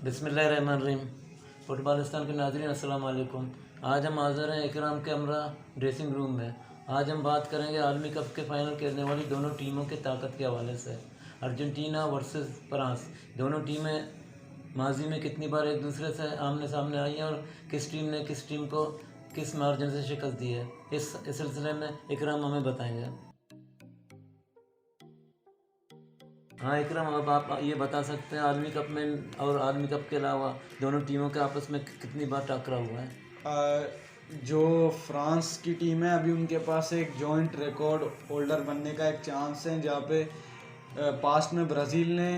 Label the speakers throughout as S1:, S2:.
S1: बिस्मिल्लाहिर्रहमानिर्रहीम। फुटबॉलिस्तान के नाज़रीन अस्सलाम वालेकुम। आज हम हाज़िर हैं इकराम कैमरा ड्रेसिंग रूम में। आज हम बात करेंगे आलमी कप के फाइनल खेलने वाली दोनों टीमों के ताकत के हवाले से। अर्जेंटीना वर्सेस फ्रांस, दोनों टीमें माजी में कितनी बार एक दूसरे से आमने सामने आई हैं और किस टीम ने किस टीम को किस मार्जिन से शिकस्त दी है, इस सिलसिले में इकराम हमें बताएंगे। हाँ इकराम, अब आप ये बता सकते हैं आलमी कप में और आलमी कप के अलावा दोनों टीमों के आपस में कितनी बार टकरा हुआ है?
S2: जो फ्रांस की टीम है अभी उनके पास एक जॉइंट रिकॉर्ड होल्डर बनने का एक चांस है, जहाँ पे पास्ट में ब्राज़ील ने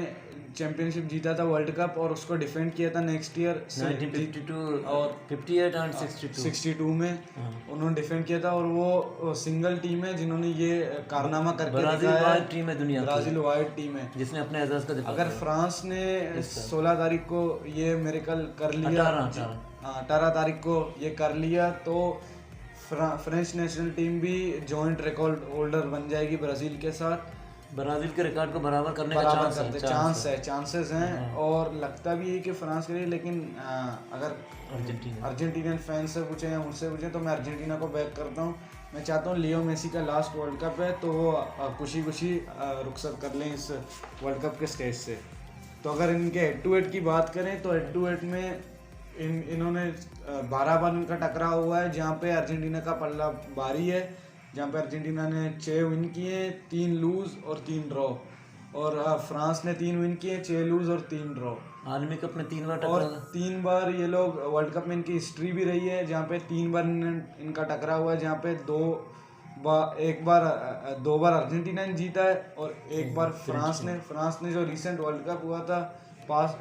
S2: चैंपियनशिप जीता था वर्ल्ड कप और उसको डिफेंड किया था नेक्स्ट ईयर
S1: 1952
S2: और
S1: 58 और
S2: 62 में उन्होंने डिफेंड किया था। और वो सिंगल टीम है जिन्होंने ये कारनामा करके
S1: ब्राज़ील
S2: दिखाया
S1: वाइड टीम है दुनिया की,
S2: ब्राज़ील वाइड टीम है
S1: जिसने अपने एजाज का दिफा
S2: अगर
S1: किया।
S2: फ्रांस ने 16 तारीख को ये मिरेकल कर लिया, 18 तारीख को ये कर लिया, तो फ्रेंच नेशनल टीम भी जॉइंट रिकॉर्ड होल्डर बन जाएगी ब्राज़ील के साथ।
S1: ब्राज़ील के रिकॉर्ड को बराबर करने का
S2: चांसेस हैं और लगता भी है कि फ्रांस के लिए। लेकिन अगर अर्जेंटीनियन फैन से पूछे या मुझसे पूछे तो मैं अर्जेंटीना को बैक करता हूँ। मैं चाहता हूँ लियो मेसी का लास्ट वर्ल्ड कप है तो वो खुशी खुशी रुखसत कर लें इस वर्ल्ड कप के स्टेज से। तो अगर इनके हेड टू हेड की बात करें तो हेड टू हेड में इन्होंने 12 बार इनका टकराव हुआ है, जहाँ पे अर्जेंटीना का पल्ला भारी है, जहाँ पे अर्जेंटीना ने 6 विन किए, 3 लूज और 3 ड्रॉ, और फ्रांस ने 3 विन किए, 6 लूज और 3 ड्रॉ।
S1: आलमी कप में 3 बार
S2: और 3 बार ये लोग वर्ल्ड कप में इनकी हिस्ट्री भी रही है, जहाँ पे 3 बार इनका टकराव हुआ है, जहाँ पे 2 बार अर्जेंटीना ने जीता है और एक बार फ्रांस ने जो रिसेंट वर्ल्ड कप हुआ था पास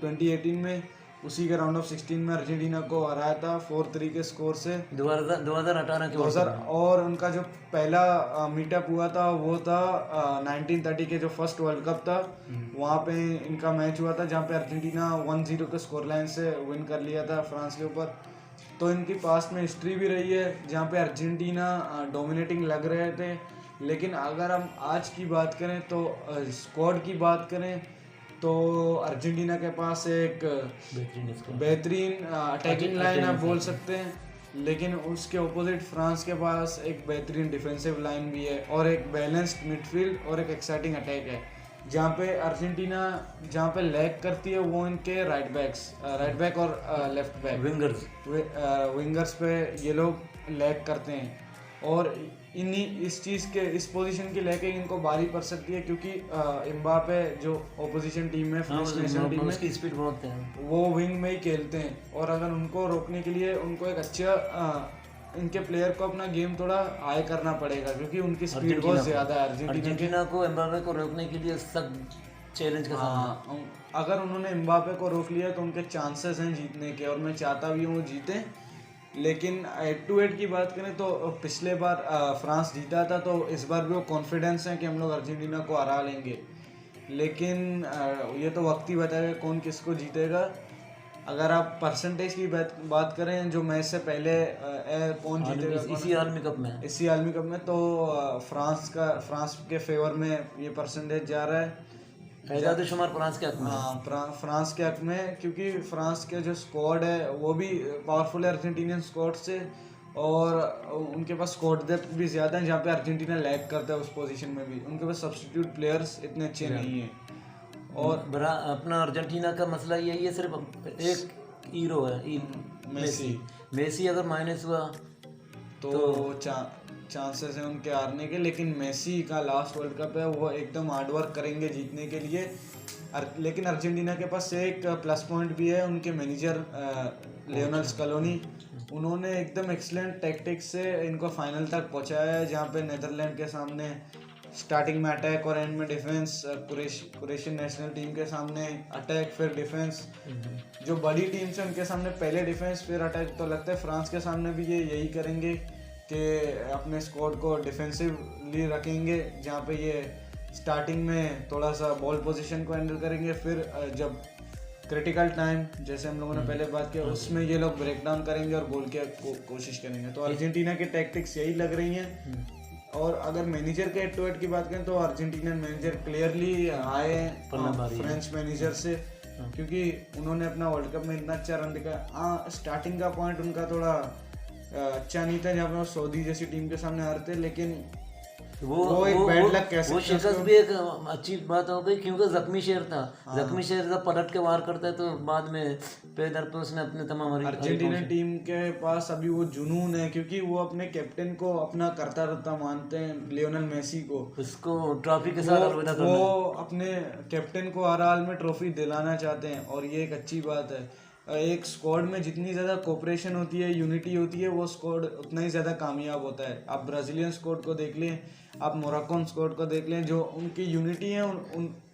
S2: 2018 में, उसी के राउंड ऑफ 16 में अर्जेंटीना को हराया था 4-3 के स्कोर से
S1: 2018 के
S2: और उनका जो पहला मीटअप हुआ था वो था 1930 के जो फर्स्ट वर्ल्ड कप था, वहाँ पे इनका मैच हुआ था, जहाँ पे अर्जेंटीना 1-0 के स्कोर लाइन से विन कर लिया था फ्रांस के ऊपर। तो इनकी पास्ट में हिस्ट्री भी रही है जहाँ पे अर्जेंटीना डोमिनेटिंग लग रहे थे। लेकिन अगर हम आज की बात करें तो स्क्वाड की बात करें तो अर्जेंटीना के पास एक बेहतरीन अटैकिंग लाइन आप बोल सकते हैं, लेकिन उसके ऑपोजिट फ्रांस के पास एक बेहतरीन डिफेंसिव लाइन भी है और एक बैलेंस्ड मिडफील्ड और एक एक्साइटिंग अटैक है। जहाँ पे अर्जेंटीना जहाँ पे लैग करती है वो इनके राइट बैक और लेफ्ट बैक विंगर्स पे ये लोग लैग करते हैं और इस पोजीशन की लेके इनको बारी पड़ सकती है, क्योंकि एम्बापे जो ओपोजिशन टीम में फ्रेंच नेशनल टीम में
S1: स्पीड बहुत है,
S2: वो विंग में ही खेलते हैं और अगर उनको रोकने के लिए उनको एक अच्छा इनके प्लेयर को अपना गेम थोड़ा हाई करना पड़ेगा, क्योंकि उनकी स्पीड बहुत ज़्यादा है
S1: अर्जेंटीना को एम्बापे को रोकने के लिए सख्त चैलेंज का सामना।
S2: अगर उन्होंने एम्बापे को रोक लिया तो उनके चांसेस हैं जीतने के और मैं चाहता भी हूँ वो जीते। लेकिन हेड टू हेड की बात करें तो पिछले बार फ्रांस जीता था, तो इस बार भी वो कॉन्फिडेंस है कि हम लोग अर्जेंटीना को हरा लेंगे। लेकिन ये तो वक्त ही बताएगा कौन किसको जीतेगा। अगर आप परसेंटेज की बात करें जो मैच से पहले कौन जीतेगा
S1: इसी आलमी कप में
S2: तो फ्रांस के फेवर में ये परसेंटेज जा रहा है,
S1: शुमार फ्रांस के हक में।
S2: फ्रांस के हक में, क्योंकि फ्रांस के जो स्क्वाड है वो भी पावरफुल है अर्जेंटीनियन स्क्वाड से और उनके पास स्क्वाड डेप्थ भी ज़्यादा है, जहाँ पे अर्जेंटीना लैग करता है उस पोजीशन में भी। उनके पास सब्स्टिट्यूट प्लेयर्स इतने अच्छे नहीं हैं। और
S1: अपना अर्जेंटीना का मसला यही है, सिर्फ एक हीरो है मेसी अगर माइनस हुआ
S2: तो चांसेस हैं उनके हारने के। लेकिन मेसी का लास्ट वर्ल्ड कप है, वो एकदम हार्डवर्क करेंगे जीतने के लिए। लेकिन अर्जेंटीना के पास एक प्लस पॉइंट भी है, उनके मैनेजर लियोनेल स्कलोनी, उन्होंने एकदम एक्सीलेंट टैक्टिक्स से इनको फाइनल तक पहुंचाया है, जहाँ पे नीदरलैंड के सामने स्टार्टिंग में अटैक और एंड में डिफेंस, क्रोएशियन नेशनल टीम के सामने अटैक फिर डिफेंस। जो बड़ी टीम से उनके सामने पहले डिफेंस फिर अटैक। तो लगता है फ्रांस के सामने भी ये यही करेंगे कि अपने स्क्वाड को डिफेंसिवली रखेंगे, जहाँ पे ये स्टार्टिंग में थोड़ा सा बॉल पोजीशन को हैंडल करेंगे, फिर जब क्रिटिकल टाइम जैसे हम लोगों ने पहले बात किया उसमें ये लोग ब्रेक डाउन करेंगे और गोल की कोशिश करेंगे। तो अर्जेंटीना की टैक्टिक्स यही लग रही हैं। और अगर मैनेजर के हेड टू हेड की बात करें तो अर्जेंटीनियन मैनेजर क्लियरली आए फ्रेंच मैनेजर से, क्योंकि उन्होंने अपना वर्ल्ड कप में इतना अच्छा रन दिखाया। हाँ, स्टार्टिंग का पॉइंट उनका थोड़ा अच्छा नहीं था, जहाँ पे वो सऊदी जैसी टीम के सामने हारते, लेकिन वो एक बैड लक कह
S1: वो
S2: सकते हैं
S1: शिकस्त
S2: उसको।
S1: भी एक अच्छी बात हो गई क्योंकि जख्मी शेर था। जख्मी शेर जब पलट के वार करता है तो बाद में पैदर पे उसने अपने तमाम
S2: अर्जेंटीना टीम के पास अभी वो जुनून है, क्योंकि वो अपने कैप्टन को अपना करता रहता मानते हैं, लियोनेल मेसी को।
S1: उसको ट्रॉफी के साथ अलविदा करना
S2: वो अपने कैप्टन को हर हाल में ट्रॉफी दिलाना चाहते हैं, और ये एक अच्छी बात है। एक स्क्वाड में जितनी ज़्यादा कोऑपरेशन होती है, यूनिटी होती है, वो स्क्वाड उतना ही ज़्यादा कामयाब होता है। आप ब्राज़ीलियन स्क्वाड को देख लें, आप मोरक्कन स्क्वाड को देख लें, जो उनकी यूनिटी है,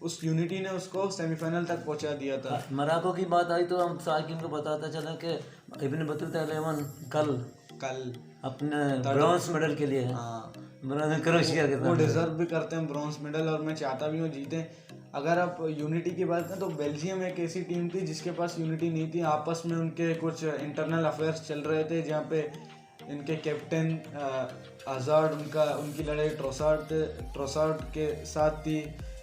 S2: उस यूनिटी ने उसको सेमीफाइनल तक पहुंचा दिया था।
S1: मोरक्को की बात आई तो हम साकिब को बताता चला कि इब्न बतूता 11 कल अपने ब्रॉन्ज मेडल के लिए है।
S2: हाँ,
S1: क्रोएशिया के
S2: वो
S1: साथ
S2: डिजर्व भी करते हैं ब्रॉन्ज मेडल, और मैं चाहता भी हूँ जीते। अगर आप यूनिटी की बात करें तो बेल्जियम एक ऐसी टीम थी जिसके पास यूनिटी नहीं थी। आपस में उनके कुछ इंटरनल अफेयर्स चल रहे थे, जहाँ पे इनके कैप्टन हज़ार्ड, उनकी लड़ाई ट्रोसार्ड के साथ थी,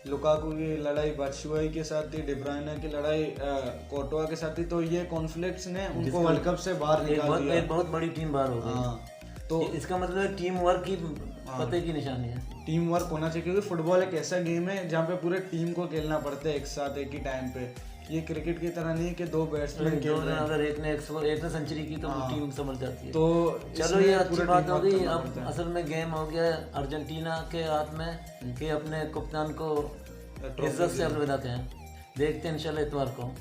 S2: लुकाकू की लड़ाई बात्शुआई के साथ थी, डिब्रायना की लड़ाई कोर्टवा के साथ थी। तो ये कॉन्फ्लिक्ट्स ने उनको वर्ल्ड कप से बाहर निकाल दिया।
S1: एक बहुत बड़ी टीम बाहर हो गई।
S2: हाँ, तो
S1: इसका मतलब टीम वर्क की पते की निशानी है।
S2: टीम वर्क होना चाहिए, क्योंकि फुटबॉल एक ऐसा गेम है जहाँ पे पूरे टीम को खेलना पड़ता है एक साथ एक ही टाइम पे। ये क्रिकेट की तरह नहीं है कि दो बैट्समैन खेल रहे हैं।
S1: अगर एक ने सेंचुरी की तो टीम संभल जाती है।
S2: तो
S1: चलो ये अच्छी बात हो गई। अब असल में गेम हो गया अर्जेंटीना के हाथ में कि अपने कप्तान को इज्जत से अलविदा कहें। देखते हैं इंशाल्लाह इतवार को।